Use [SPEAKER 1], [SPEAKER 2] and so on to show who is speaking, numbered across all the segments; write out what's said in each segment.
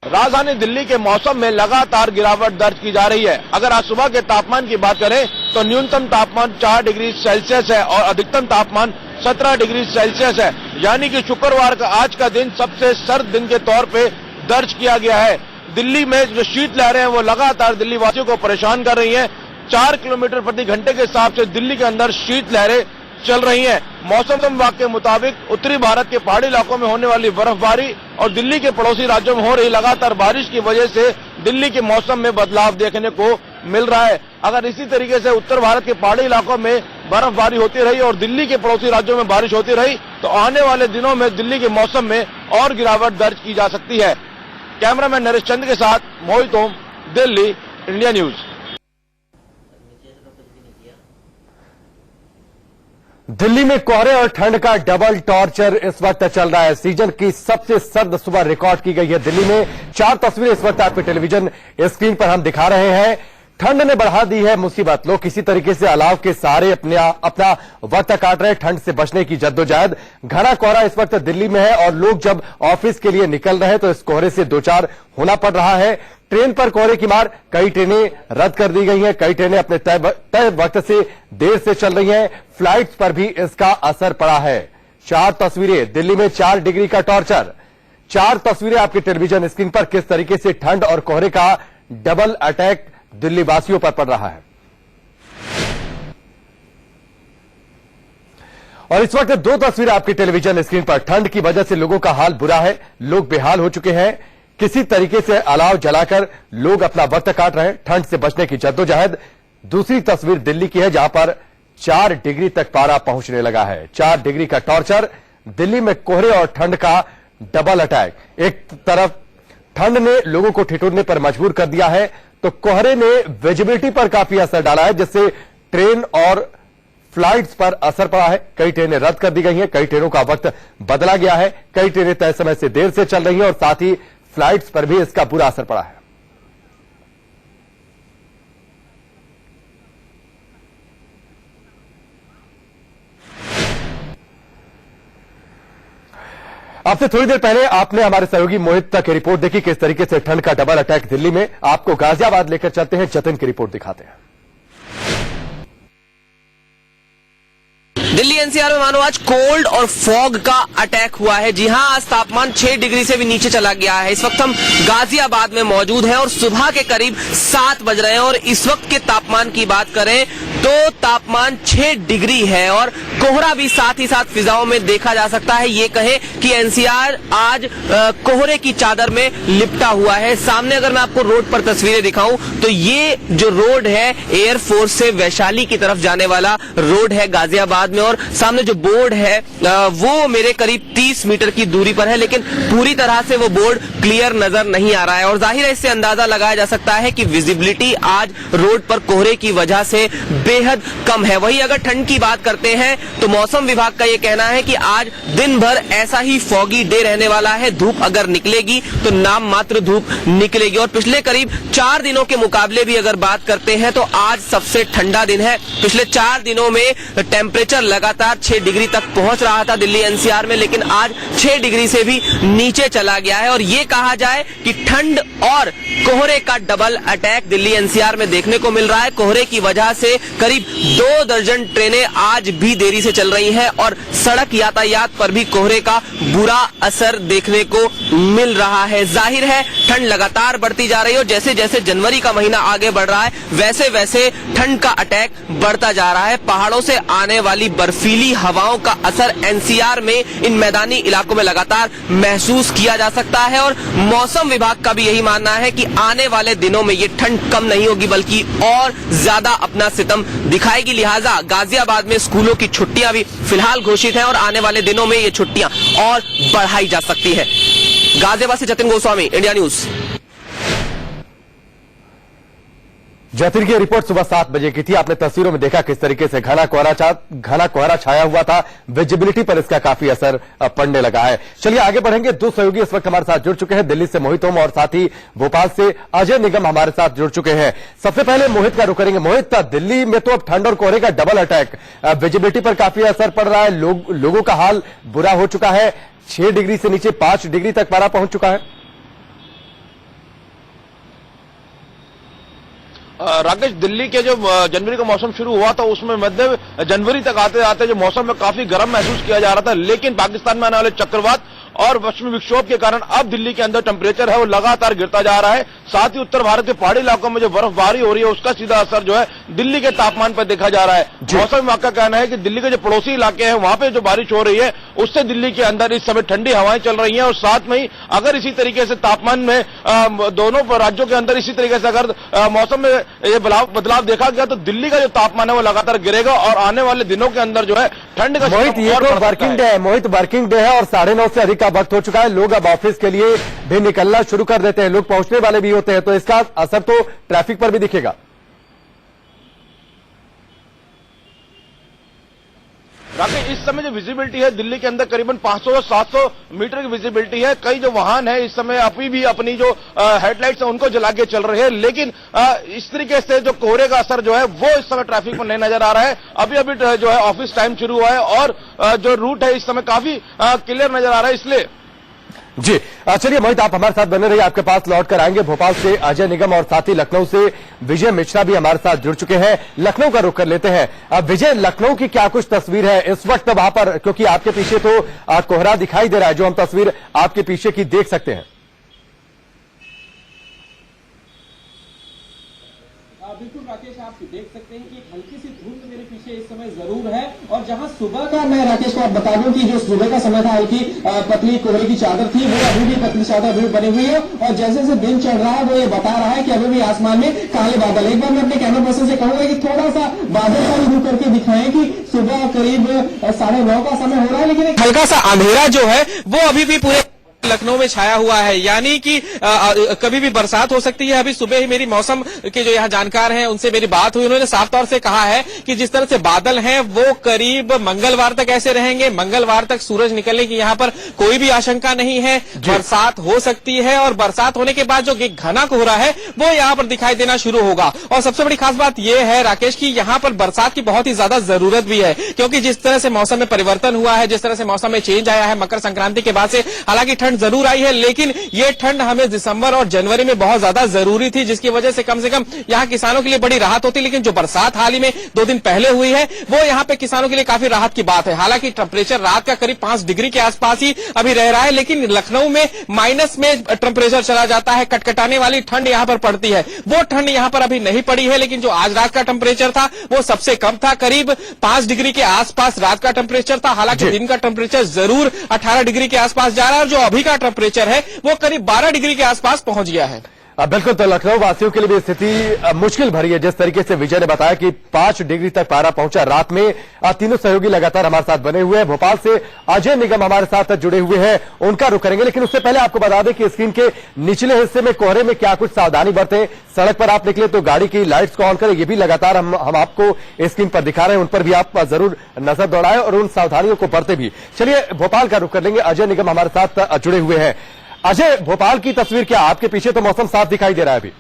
[SPEAKER 1] राजधानी दिल्ली के मौसम में लगातार गिरावट दर्ज की जा रही है। अगर आज सुबह के तापमान की बात करें तो न्यूनतम तापमान 4 डिग्री सेल्सियस है और अधिकतम तापमान 17 डिग्री सेल्सियस है, यानी कि शुक्रवार का आज का दिन सबसे सर्द दिन के तौर पे दर्ज किया गया है। दिल्ली में जो शीतलहरें हैं वो लगातार दिल्ली वासियों को परेशान कर रही हैं। 4 किलोमीटर प्रति घंटे के हिसाब से दिल्ली के अंदर शीतलहरें चल रही हैं। मौसम विभाग के मुताबिक उत्तरी भारत के पहाड़ी इलाकों में होने वाली बर्फबारी और दिल्ली के पड़ोसी राज्यों में हो रही लगातार बारिश की वजह से दिल्ली के मौसम में बदलाव देखने को मिल रहा है। अगर इसी तरीके से उत्तर भारत के पहाड़ी इलाकों में बर्फबारी होती रही और दिल्ली के पड़ोसी राज्यों में बारिश होती रही तो आने वाले दिनों में दिल्ली के मौसम में और गिरावट दर्ज की जा सकती है। कैमरामैन नरेश चंद के साथ मोहित ओम, दिल्ली, इंडिया न्यूज।
[SPEAKER 2] दिल्ली में कोहरे और ठंड का डबल टॉर्चर इस वक्त चल रहा है। सीजन की सबसे सर्द सुबह रिकॉर्ड की गई है दिल्ली में। 4 तस्वीरें इस वक्त आपके टेलीविजन स्क्रीन पर हम दिखा रहे हैं। ठंड ने बढ़ा दी है मुसीबत। लोग किसी तरीके से अलाव के सहारे अपना वक्त काट रहे हैं। ठंड से बचने की जद्दोजहद। घना कोहरा इस वक्त दिल्ली में है और लोग जब ऑफिस के लिए निकल रहे हैं तो इस कोहरे से दो चार होना पड़ रहा है। ट्रेन पर कोहरे की मार, कई ट्रेनें रद्द कर दी गई हैं, कई ट्रेनें अपने तय वक्त से देर से चल रही हैं। फ्लाइट्स पर भी इसका असर पड़ा है। 4 तस्वीरें, दिल्ली में 4 डिग्री का टॉर्चर। 4 तस्वीरें आपके टेलीविजन स्क्रीन पर किस तरीके से ठंड और कोहरे का डबल अटैक दिल्ली वासियों पर पड़ रहा है। और इस वक्त 2 तस्वीरें आपके टेलीविजन स्क्रीन पर। ठंड की वजह से लोगों का हाल बुरा है, लोग बेहाल हो चुके हैं। किसी तरीके से अलाव जलाकर लोग अपना वक्त काट रहे हैं, ठंड से बचने की जद्दोजहद। दूसरी तस्वीर दिल्ली की है जहां पर 4 डिग्री तक पारा पहुंचने लगा है। 4 डिग्री का टॉर्चर। दिल्ली में कोहरे और ठंड का डबल अटैक। एक तरफ ठंड ने लोगों को ठिठुरने पर मजबूर कर दिया है तो कोहरे ने विजिबिलिटी पर काफी असर डाला है, जिससे ट्रेन और फ्लाइट्स पर असर पड़ा है। कई ट्रेनें रद्द कर दी गई हैं, कई ट्रेनों का वक्त बदला गया है, कई ट्रेनें तय समय से देर से चल रही हैं और साथ ही फ्लाइट्स पर भी इसका बुरा असर पड़ा है। आपसे थोड़ी देर पहले आपने हमारे सहयोगी मोहित की रिपोर्ट देखी किस तरीके से ठंड का डबल अटैक दिल्ली में। आपको गाजियाबाद लेकर चलते हैं, जतिन की रिपोर्ट दिखाते हैं।
[SPEAKER 3] दिल्ली एनसीआर में मानो आज कोल्ड और फॉग का अटैक हुआ है। जी हां, आज तापमान 6 डिग्री से भी नीचे चला गया है। इस वक्त हम गाजियाबाद में मौजूद हैं और सुबह के करीब 7 बज रहे हैं और इस वक्त के तापमान की बात करें तो तापमान 6 डिग्री है और कोहरा भी साथ ही साथ फिजाओं में देखा जा सकता है। ये कहे कि एनसीआर आज कोहरे की चादर में लिपटा हुआ है। सामने अगर मैं आपको रोड पर तस्वीरें दिखाऊं तो ये जो रोड है एयरफोर्स से वैशाली की तरफ जाने वाला रोड है गाजियाबाद में और सामने जो बोर्ड है वो मेरे करीब 30 मीटर की दूरी पर है, लेकिन पूरी तरह से वो बोर्ड क्लियर नजर नहीं आ रहा है और जाहिर है इससे अंदाजा लगाया जा सकता है कि विजिबिलिटी आज रोड पर कोहरे की वजह से बेहद कम है। वहीं अगर ठंड की बात करते हैं तो मौसम विभाग का ये कहना है कि आज दिन भर ऐसा ही फॉगी डे रहने वाला है। धूप अगर निकलेगी तो नाम मात्र धूप निकलेगी और पिछले करीब 4 दिनों के मुकाबले भी अगर बात करते हैं तो आज सबसे ठंडा दिन है। पिछले 4 दिनों में टेम्परेचर लगातार 6 डिग्री तक पहुंच रहा था दिल्ली एनसीआर में, लेकिन आज 6 डिग्री से भी नीचे चला गया है और ये कहा जाए कि ठंड और कोहरे का डबल अटैक दिल्ली एनसीआर में देखने को मिल रहा है। कोहरे की वजह से करीब 2 दर्जन ट्रेनें आज भी देरी से चल रही हैं और सड़क यातायात पर भी कोहरे का बुरा असर देखने को मिल रहा है। जाहिर है ठंड लगातार बढ़ती जा रही है और जैसे जैसे जनवरी का महीना आगे बढ़ रहा है वैसे वैसे ठंड का अटैक बढ़ता जा रहा है। पहाड़ों से आने वाली बर्फीली हवाओं का असर एनसीआर में इन मैदानी इलाकों में लगातार महसूस किया जा सकता है और मौसम विभाग का भी यही मानना है कि आने वाले दिनों में ये ठंड कम नहीं होगी बल्कि और ज्यादा अपना सितम दिखाएगी। लिहाजा गाजियाबाद में स्कूलों की छुट्टियां भी फिलहाल घोषित हैं और आने वाले दिनों में ये छुट्टियां और बढ़ाई जा सकती है। गाजियाबाद से जतिन गोस्वामी, इंडिया न्यूज।
[SPEAKER 2] जतिन की रिपोर्ट सुबह 7 बजे की थी। आपने तस्वीरों में देखा किस तरीके से घना कोहरा छाया हुआ था। विजिबिलिटी पर इसका काफी असर पड़ने लगा है। चलिए आगे बढ़ेंगे। 2 सहयोगी इस वक्त हमारे साथ जुड़ चुके हैं। दिल्ली से मोहित ओम और साथ ही भोपाल से अजय निगम हमारे साथ जुड़ चुके हैं। सबसे पहले मोहित का रुख करेंगे। मोहित, दिल्ली में तो अब ठंड और कोहरे का डबल अटैक, विजिबिलिटी पर काफी असर पड़ रहा है। लोगों का हाल बुरा हो चुका है। 6 डिग्री से नीचे 5 डिग्री तक पारा पहुंच चुका है।
[SPEAKER 1] राकेश, दिल्ली के जो जनवरी का मौसम शुरू हुआ था उसमें मध्य जनवरी तक आते आते जो मौसम में काफी गर्म महसूस किया जा रहा था, लेकिन पाकिस्तान में आने वाले चक्रवात और पश्चिमी विक्षोभ के कारण अब दिल्ली के अंदर टेम्परेचर है वो लगातार गिरता जा रहा है। साथ ही उत्तर भारत के पहाड़ी इलाकों में जो बर्फबारी हो रही है उसका सीधा असर जो है दिल्ली के तापमान पर देखा जा रहा है। मौसम विभाग का कहना है कि दिल्ली के जो पड़ोसी इलाके हैं वहां पे जो बारिश हो रही है उससे दिल्ली के अंदर इस समय ठंडी हवाएं चल रही हैं और साथ में ही अगर इसी तरीके से तापमान में दोनों राज्यों के अंदर इसी तरीके से अगर मौसम में ये बदलाव देखा गया तो दिल्ली का जो तापमान है वो लगातार गिरेगा और आने वाले दिनों के अंदर जो है ठंड का
[SPEAKER 2] मोहित, ये तो वर्किंग डे है। मोहित, वर्किंग डे है और 9:30 से अधिक का वक्त हो चुका है। लोग अब ऑफिस के लिए भी निकलना शुरू कर देते हैं, लोग पहुंचने वाले भी होते हैं, तो इसका असर तो ट्रैफिक पर भी दिखेगा।
[SPEAKER 1] राकेश, इस समय जो विजिबिलिटी है दिल्ली के अंदर करीबन 500 से 700 मीटर की विजिबिलिटी है। कई जो वाहन है इस समय अभी भी अपनी जो हेडलाइट्स है उनको जला के चल रहे हैं, लेकिन इस तरीके से जो कोहरे का असर जो है वो इस समय ट्रैफिक में नहीं नजर आ रहा है। अभी अभी जो है ऑफिस टाइम शुरू हुआ है और जो रूट है इस समय काफी क्लियर नजर आ रहा है। इसलिए
[SPEAKER 2] जी चलिए मोहित, आप हमारे साथ बने रहिए, आपके पास लौट कर आएंगे। भोपाल से अजय निगम और साथ ही लखनऊ से विजय मिश्रा भी हमारे साथ जुड़ चुके हैं। लखनऊ का रुख कर लेते हैं। अब विजय, लखनऊ की क्या कुछ तस्वीर है इस वक्त वहां पर, क्योंकि आपके पीछे तो कोहरा दिखाई दे रहा है, जो हम तस्वीर आपके पीछे की देख सकते हैं।
[SPEAKER 4] बिल्कुल राकेश, आप देख सकते हैं कि एक हल्की सी धुंध मेरे पीछे इस समय जरूर है और जहां सुबह का, मैं राकेश को आप बता दूं कि जो सुबह का समय था हल्की पतली कोहरे की चादर थी वो अभी भी पतली चादर अभी बनी हुई है और जैसे जैसे दिन चढ़ रहा है वो ये बता रहा है कि अभी भी आसमान में काले बादल। एक बार मैं अपने कैमरा पर्सन से कहूंगा कि थोड़ा सा बादल का रुख करके दिखाएं कि सुबह करीब 9:30 का समय हो रहा है, लेकिन एक
[SPEAKER 3] हल्का सा अंधेरा जो है वो अभी भी पूरे लखनऊ में छाया हुआ है, यानी कि कभी भी बरसात हो सकती है। अभी सुबह ही मेरी मौसम के जो यहाँ जानकार हैं उनसे मेरी बात हुई, उन्होंने साफ तौर से कहा है कि जिस तरह से बादल हैं वो करीब मंगलवार तक ऐसे रहेंगे। मंगलवार तक सूरज निकलने की यहाँ पर कोई भी आशंका नहीं है। बरसात हो सकती है और बरसात होने के बाद जो घना कोहरा है वो यहाँ पर दिखाई देना शुरू होगा। और सबसे बड़ी खास बात यह है राकेश की यहाँ पर बरसात की बहुत ही ज्यादा जरूरत भी है, क्योंकि जिस तरह से मौसम में परिवर्तन हुआ है, जिस तरह से मौसम में चेंज आया है मकर संक्रांति के बाद से, हालांकि ठंड जरूर आई है लेकिन ये ठंड हमें दिसंबर और जनवरी में बहुत ज्यादा जरूरी थी, जिसकी वजह से कम यहाँ किसानों के लिए बड़ी राहत होती। लेकिन जो बरसात हाल ही में 2 दिन पहले हुई है वो यहाँ पे किसानों के लिए काफी राहत की बात है। हालांकि टेम्परेचर रात का करीब 5 डिग्री के आसपास ही अभी रह रहा है, लेकिन लखनऊ में माइनस में टेम्परेचर चला जाता है, कटकटाने वाली ठंड यहाँ पर पड़ती है। वो ठंड यहाँ पर अभी नहीं पड़ी है, लेकिन जो आज रात का टेम्परेचर था वो सबसे कम था, करीब 5 डिग्री के आसपास रात का टेम्परेचर था। हालांकि दिन का टेम्परेचर जरूर 18 डिग्री के आसपास जा रहा है और जो अभी का टेम्परेचर है वो करीब 12 डिग्री के आसपास पहुंच गया है।
[SPEAKER 2] बिल्कुल, तो लखनऊ वासियों के लिए भी स्थिति मुश्किल भरी है। जिस तरीके से विजय ने बताया कि 5 डिग्री तक पारा पहुंचा रात में। तीनों सहयोगी लगातार हमारे साथ बने हुए हैं। भोपाल से अजय निगम हमारे साथ जुड़े हुए हैं, उनका रुख करेंगे, लेकिन उससे पहले आपको बता दें कि स्क्रीन के निचले हिस्से में कोहरे में क्या कुछ सावधानी बरतें। सड़क पर आप निकले तो गाड़ी की लाइट्स को ऑन करें, ये भी लगातार हम आपको स्क्रीन पर दिखा रहे हैं, उन पर भी आप जरूर नजर दौड़ाएं और उन सावधानियों को बरते भी। चलिए भोपाल का रुख कर लेंगे, अजय निगम हमारे साथ जुड़े हुए हैं। अजय, भोपाल की तस्वीर क्या? आपके पीछे तो मौसम साफ दिखाई दे रहा है अभी।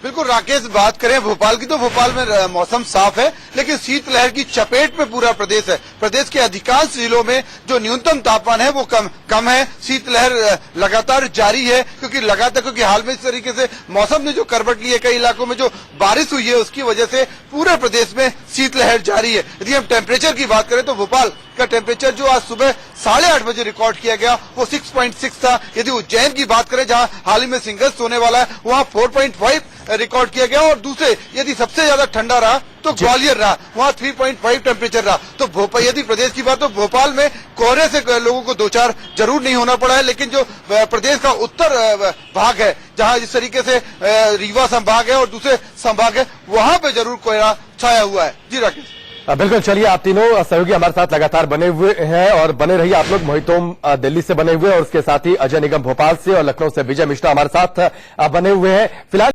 [SPEAKER 5] बिल्कुल राकेश, बात करें भोपाल की तो भोपाल में मौसम साफ है, लेकिन शीतलहर की चपेट में पूरा प्रदेश है। प्रदेश के अधिकांश जिलों में जो न्यूनतम तापमान है वो कम है। शीतलहर लगातार जारी है क्योंकि हाल में इस तरीके से मौसम ने जो करवट ली है, कई इलाकों में जो बारिश हुई है उसकी वजह से पूरे प्रदेश में शीतलहर जारी है। यदि हम टेम्परेचर की बात करें तो भोपाल का टेम्परेचर जो आज सुबह 8:30 बजे रिकॉर्ड किया गया वो 6.6 था। यदि उज्जैन की बात करें जहां हाल ही में सिंगल्स होने वाला है, वहां 4.5 रिकॉर्ड किया गया और दूसरे यदि सबसे ज्यादा ठंडा रहा तो ग्वालियर रहा, वहां 3.5 टेम्परेचर रहा। तो भोपाल, यदि प्रदेश की बात तो भोपाल में कोहरे से लोगों को 2-4 जरूर नहीं होना पड़ा है, लेकिन जो प्रदेश का उत्तर भाग है जहां जिस तरीके से रीवा संभाग है और दूसरे संभाग है वहां पे जरूर कोहरा छाया हुआ है। जी राकेश।
[SPEAKER 2] बिल्कुल, चलिए आप तीनों सहयोगी हमारे साथ लगातार बने हुए हैं और बने रहिए आप लोग। मोहितोम दिल्ली से बने हुए हैं और उसके साथ ही अजय निगम भोपाल से और लखनऊ से विजय मिश्रा हमारे साथ बने हुए हैं। फिलहाल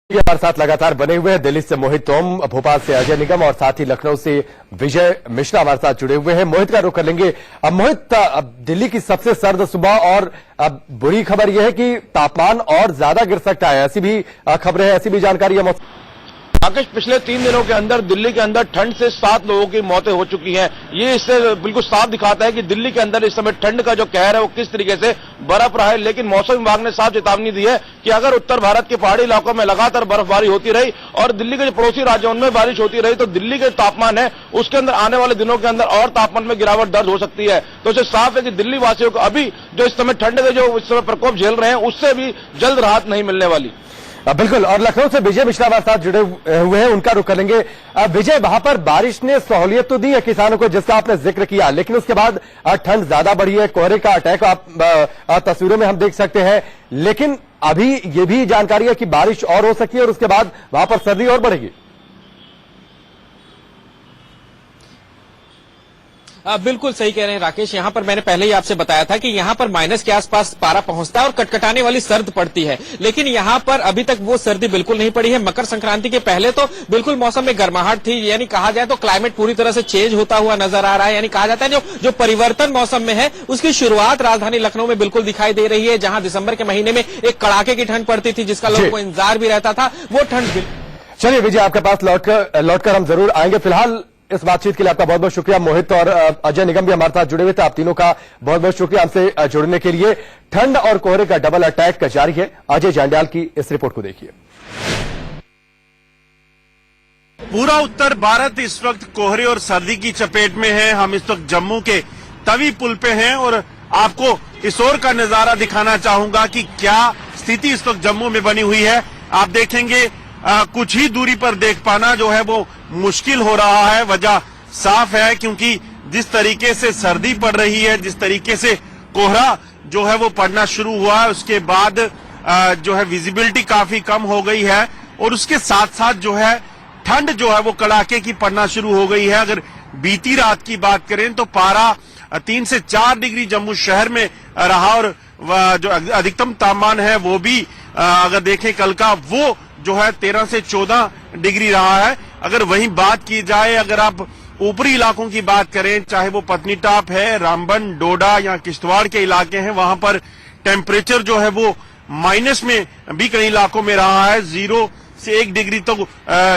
[SPEAKER 2] हमारे साथ लगातार बने हुए हैं। दिल्ली से मोहितोम, भोपाल से अजय निगम और साथ ही लखनऊ से विजय मिश्रा हमारे साथ जुड़े हुए हैं। मोहित का रुख कर लेंगे। अब मोहित, दिल्ली की सबसे सर्द सुबह और बुरी खबर यह है कि तापमान और ज्यादा गिर सकता है, ऐसी भी खबरें हैं, ऐसी भी जानकारी है।
[SPEAKER 1] राकेश, पिछले 3 दिनों के अंदर दिल्ली के अंदर ठंड से 7 लोगों की मौतें हो चुकी हैं। ये इससे बिल्कुल साफ दिखाता है कि दिल्ली के अंदर इस समय ठंड का जो कहर है वो किस तरीके से बरप रहा है। लेकिन मौसम विभाग ने साफ चेतावनी दी है कि अगर उत्तर भारत के पहाड़ी इलाकों में लगातार बर्फबारी होती रही और दिल्ली के जो पड़ोसी राज्यों उनमें बारिश होती रही तो दिल्ली के तापमान है उसके अंदर आने वाले दिनों के अंदर और तापमान में गिरावट दर्ज हो सकती है। तो इससे साफ है कि दिल्ली वासियों को अभी जो इस समय ठंड के जो इस समय प्रकोप झेल रहे हैं उससे भी जल्द राहत नहीं मिलने वाली।
[SPEAKER 2] बिल्कुल, और लखनऊ से विजय मिश्रा हमारे साथ जुड़े हुए हैं, उनका रुख करेंगे। विजय, वहां पर बारिश ने सहूलियत तो दी है किसानों को जिसका आपने जिक्र किया, लेकिन उसके बाद ठंड ज्यादा बढ़ी है, कोहरे का अटैक आप तस्वीरों में हम देख सकते हैं। लेकिन अभी ये भी जानकारी है कि बारिश और हो सकती है और उसके बाद वहां पर सर्दी और बढ़ेगी।
[SPEAKER 6] बिल्कुल सही कह रहे हैं राकेश। यहाँ पर मैंने पहले ही आपसे बताया था कि यहाँ पर माइनस के आसपास पारा पहुंचता है और कटकटाने वाली सर्द पड़ती है, लेकिन यहाँ पर अभी तक वो सर्दी बिल्कुल नहीं पड़ी है। मकर संक्रांति के पहले तो बिल्कुल मौसम में गर्माहट थी, यानी कहा जाए तो क्लाइमेट पूरी तरह से चेंज होता हुआ नजर आ रहा है। यानी कहा जाता है जो परिवर्तन मौसम में है उसकी शुरुआत राजधानी लखनऊ में बिल्कुल दिखाई दे रही है, जहां दिसंबर के महीने में एक कड़ाके की ठंड पड़ती थी जिसका लोगों को इंतजार भी रहता था, वो ठंड।
[SPEAKER 2] चलिए विजय, आपके पास लौटकर हम जरूर आएंगे। फिलहाल इस बातचीत के लिए आपका बहुत बहुत शुक्रिया। मोहित और अजय निगम भी हमारे साथ जुड़े हुए थे, आप तीनों का बहुत बहुत शुक्रिया हमसे जुड़ने के लिए। ठंड और कोहरे का डबल अटैक जारी है। अजय जांड्याल की इस रिपोर्ट को देखिए।
[SPEAKER 7] पूरा उत्तर भारत इस वक्त कोहरे और सर्दी की चपेट में है। हम इस वक्त जम्मू के तवी पुल पे हैं और आपको इस ओर का नजारा दिखाना चाहूंगा कि क्या स्थिति इस वक्त जम्मू में बनी हुई है। आप देखेंगे कुछ ही दूरी पर देख पाना जो है वो मुश्किल हो रहा है। वजह साफ है क्योंकि जिस तरीके से सर्दी पड़ रही है, जिस तरीके से कोहरा जो है वो पड़ना शुरू हुआ है, उसके बाद जो है विजिबिलिटी काफी कम हो गई है और उसके साथ साथ जो है ठंड जो है वो कड़ाके की पड़ना शुरू हो गई है। अगर बीती रात की बात करें तो पारा 3 से 4 डिग्री जम्मू शहर में रहा और जो अधिकतम तापमान है वो भी अगर देखें कल का वो जो है 13 से 14 डिग्री रहा है। अगर वहीं बात की जाए, अगर आप ऊपरी इलाकों की बात करें, चाहे वो पत्नीटाप है, रामबन, डोडा या किश्तवाड़ के इलाके हैं, वहां पर टेम्परेचर जो है वो माइनस में भी कई इलाकों में रहा है। 0 से 1 डिग्री तक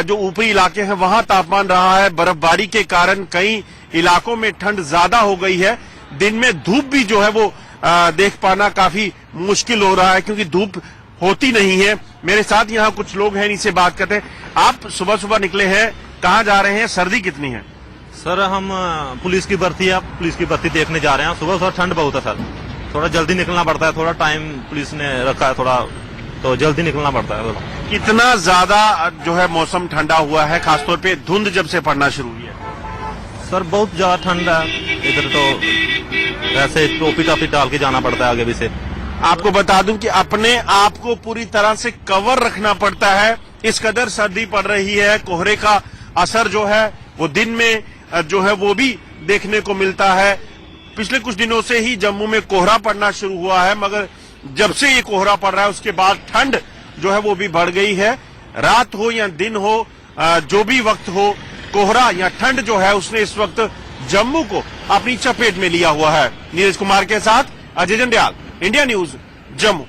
[SPEAKER 7] जो ऊपरी इलाके हैं वहां तापमान रहा है। बर्फबारी के कारण कई इलाकों में ठंड ज्यादा हो गई है। दिन में धूप भी जो है वो देख पाना काफी मुश्किल हो रहा है क्योंकि धूप होती नहीं है। मेरे साथ यहाँ कुछ लोग हैं, इनसे बात करते हैं। आप सुबह सुबह निकले हैं, कहाँ जा रहे हैं, सर्दी कितनी है?
[SPEAKER 8] सर हम पुलिस की भर्ती है, पुलिस की भर्ती देखने जा रहे हैं। सुबह सुबह ठंड बहुत है सर, थोड़ा जल्दी निकलना पड़ता है, थोड़ा टाइम पुलिस ने रखा है थोड़ा, तो जल्दी निकलना पड़ता है।
[SPEAKER 7] कितना ज्यादा जो है मौसम ठंडा हुआ है, खासतौर पे धुंध जब से पड़ना शुरू हुई है?
[SPEAKER 8] सर बहुत ज्यादा ठंड है इधर, तो ऐसे टोपी टापी डाल के जाना पड़ता है आगे भी से।
[SPEAKER 7] आपको बता दूं कि अपने आप को पूरी तरह से कवर रखना पड़ता है, इस कदर सर्दी पड़ रही है। कोहरे का असर जो है वो दिन में जो है वो भी देखने को मिलता है। पिछले कुछ दिनों से ही जम्मू में कोहरा पड़ना शुरू हुआ है, मगर जब से ये कोहरा पड़ रहा है उसके बाद ठंड जो है वो भी बढ़ गई है। रात हो या दिन हो, जो भी वक्त हो, कोहरा या ठंड जो है उसने इस वक्त जम्मू को अपनी चपेट में लिया हुआ है। नीरज कुमार के साथ अजय जंड्याल, इंडिया न्यूज, जम्मू।